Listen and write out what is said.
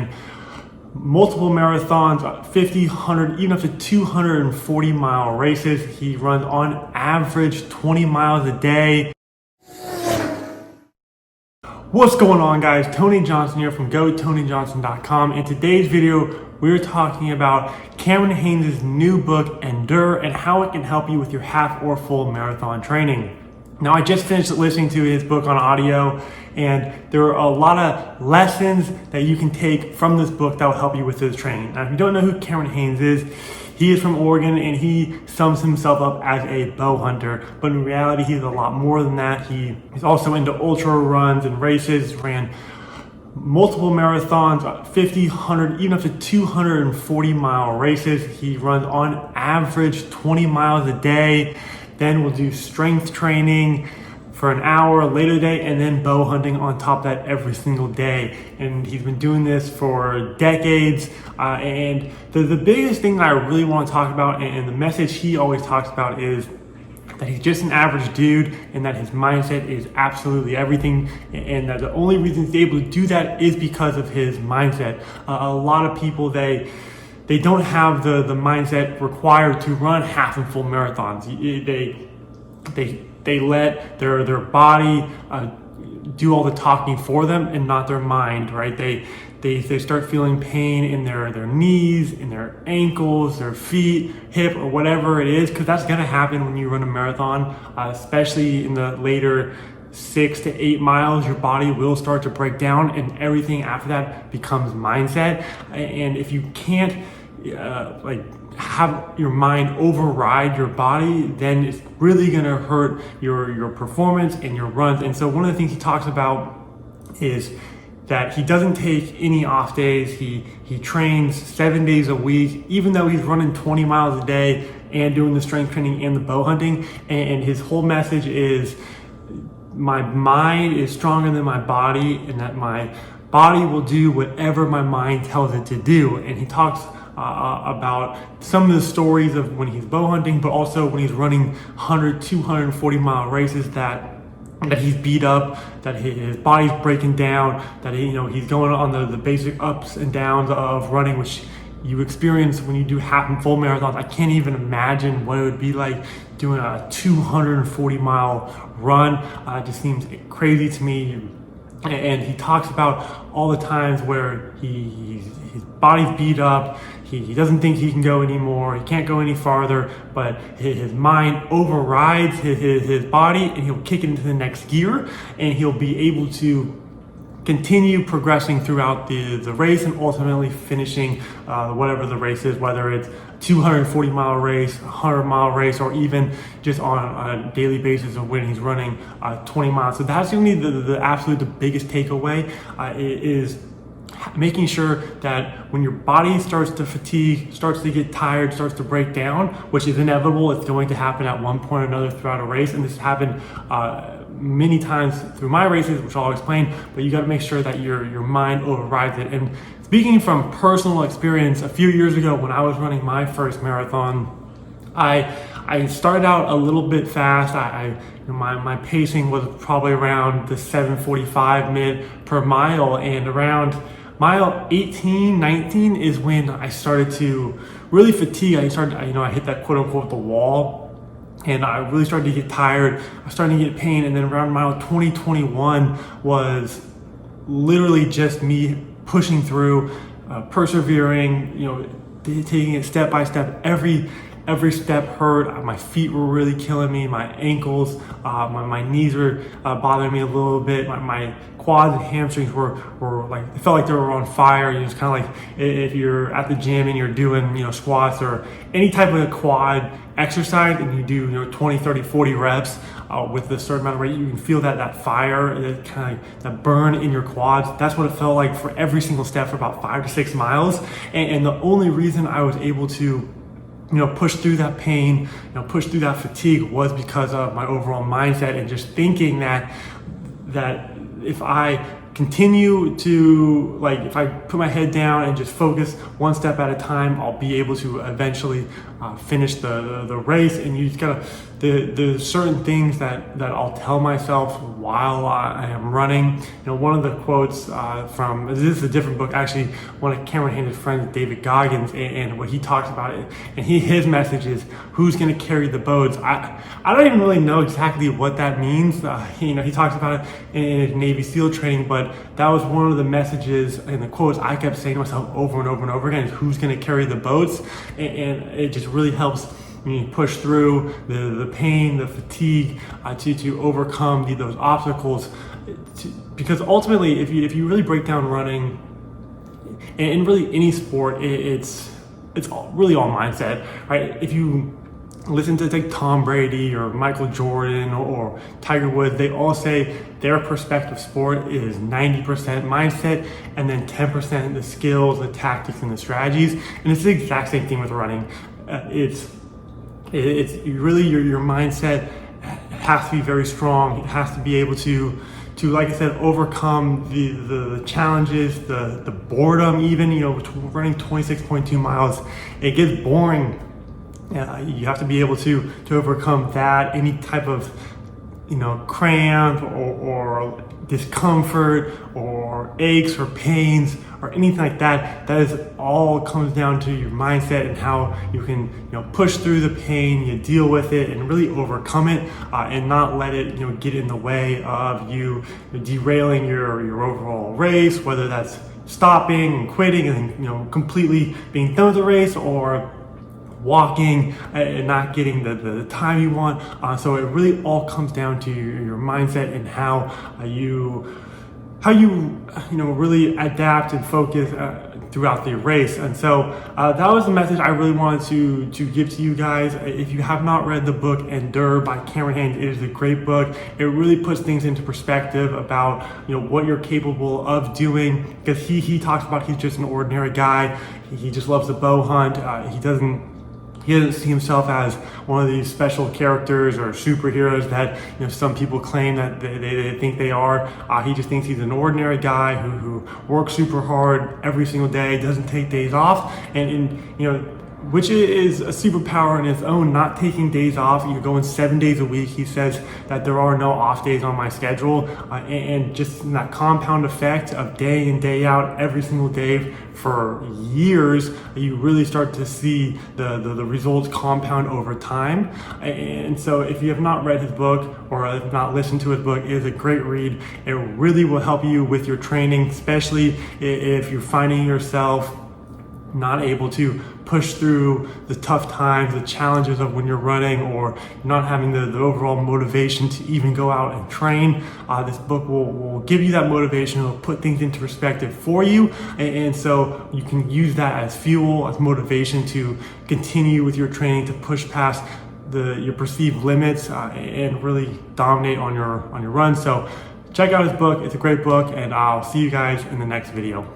ran multiple marathons, 50, 100, even up to 240-mile races. He runs on average 20 miles a day. What's going on, guys? Tony Johnson here from GoTonyJohnson.com. In today's video, we're talking about Cameron Hanes' new book, Endure, and how it can help you with your half or full marathon training. Now, I just finished listening to his book on audio, and there are a lot of lessons that you can take from this book that will help you with this training. Now, if you don't know who Cameron Hanes is, he is from Oregon, and he sums himself up as a bow hunter, but in reality, he's a lot more than that. He's also into ultra runs and races, ran multiple marathons, 50, 100, even up to 240-mile races. He runs on average 20 miles a day. Then we'll do strength training for an hour later today, and then bow hunting on top of that every single day. And he's been doing this for decades. And the biggest thing that I really want to talk about, and the message he always talks about, is that he's just an average dude, and that his mindset is absolutely everything, and that the only reason he's able to do that is because of his mindset. A lot of people, they don't have the mindset required to run half and full marathons. They let their body do all the talking for them and not their mind, right? They start feeling pain in their knees, in their ankles, their feet, hip, or whatever it is, because that's gonna happen when you run a marathon, especially in the later 6 to 8 miles. Your body will start to break down, and everything after that becomes mindset. And if you can't have your mind override your body, then it's really gonna hurt your performance and your runs. And so one of the things he talks about is that he doesn't take any off days. He trains 7 days a week, even though he's running 20 miles a day and doing the strength training and the bow hunting. And his whole message is, my mind is stronger than my body, and that my body will do whatever my mind tells it to do. And he talks about some of the stories of when he's bow hunting, but also when he's running 100, 240-mile races that he's beat up, that his body's breaking down, that he's going on the basic ups and downs of running, which you experience when you do half and full marathons. I can't even imagine what it would be like doing a 240-mile run. It just seems crazy to me. And he talks about all the times where his body's beat up, he doesn't think he can go anymore, he can't go any farther, but his mind overrides his body, and he'll kick it into the next gear, and he'll be able to continue progressing throughout the race, and ultimately finishing whatever the race is, whether it's 240-mile race, 100-mile race, or even just on a daily basis of when he's running 20 miles. So that's going to be the biggest takeaway, is making sure that when your body starts to fatigue, starts to get tired, starts to break down, which is inevitable, it's going to happen at one point or another throughout a race, and this happened many times through my races, which I'll explain, but you got to make sure that your mind overrides it. And speaking from personal experience, a few years ago when I was running my first marathon, I started out a little bit fast. My pacing was probably around the 7:45 minute per mile, and around mile 18, 19 is when I started to really fatigue. I hit that quote unquote the wall, and I really started to get tired. I started to get pain, and then around mile 20, 21 was literally just me pushing through, persevering, taking it step by step. Every step hurt. My feet were really killing me. My ankles, my knees were bothering me a little bit. My quads and hamstrings were like, it felt like they were on fire. It's kind of like if you're at the gym and you're doing squats or any type of quad exercise, and you do 20, 30, 40 reps with a certain amount of rate, you can feel that fire, that burn in your quads. That's what it felt like for every single step for about 5 to 6 miles. And the only reason I was able to push through that pain, push through that fatigue, was because of my overall mindset, and just thinking that if I continue to, if I put my head down and just focus one step at a time, I'll be able to eventually finish the race. And you just gotta the certain things that I'll tell myself while I am running. One of the quotes from, this is a different book, actually, one of Cameron Hanes' friends, David Goggins, and what he talks about it, and his message is, who's going to carry the boats? I don't even really know exactly what that means. He talks about it in his Navy SEAL training, but that was one of the messages and the quotes I kept saying to myself over and over and over again, is who's going to carry the boats? And it just really helps me push through the pain, the fatigue, to overcome those obstacles. Because ultimately, if you really break down running, and really any sport, it's really all mindset, right? If you listen to like Tom Brady or Michael Jordan or Tiger Woods, they all say their perspective sport is 90% mindset and then 10% the skills, the tactics, and the strategies. And it's the exact same thing with running. It's really your mindset has to be very strong. It has to be able to like I said, overcome the challenges, the boredom. Even running 26.2 miles, it gets boring. You have to be able to overcome that, any type of cramp or discomfort or aches or pains or anything like that. That is all comes down to your mindset and how you can push through the pain, you deal with it and really overcome it, and not let it get in the way of you derailing your overall race, whether that's stopping and quitting and completely being done with the race, or walking and not getting the time you want. So it really all comes down to your mindset and how you really adapt and focus throughout the race. And so that was the message I really wanted to give to you guys. If you have not read the book Endure by Cameron Hanes, it is a great book. It really puts things into perspective about what you're capable of doing, because he talks about he's just an ordinary guy. He just loves to bow hunt. He doesn't see himself as one of these special characters or superheroes that some people claim that they think they are. He just thinks he's an ordinary guy who works super hard every single day, doesn't take days off, and which is a superpower in its own, not taking days off. You're going 7 days a week. He says that there are no off days on my schedule, and just that compound effect of day in, day out, every single day for years, you really start to see the results compound over time. And so if you have not read his book or have not listened to his book, it is a great read. It really will help you with your training, especially if you're finding yourself not able to push through the tough times, the challenges of when you're running, or not having the overall motivation to even go out and train. This book will give you that motivation. It'll put things into perspective for you, and so you can use that as fuel, as motivation to continue with your training, to push past your perceived limits, and really dominate on your run. So check out his book. It's a great book, and I'll see you guys in the next video.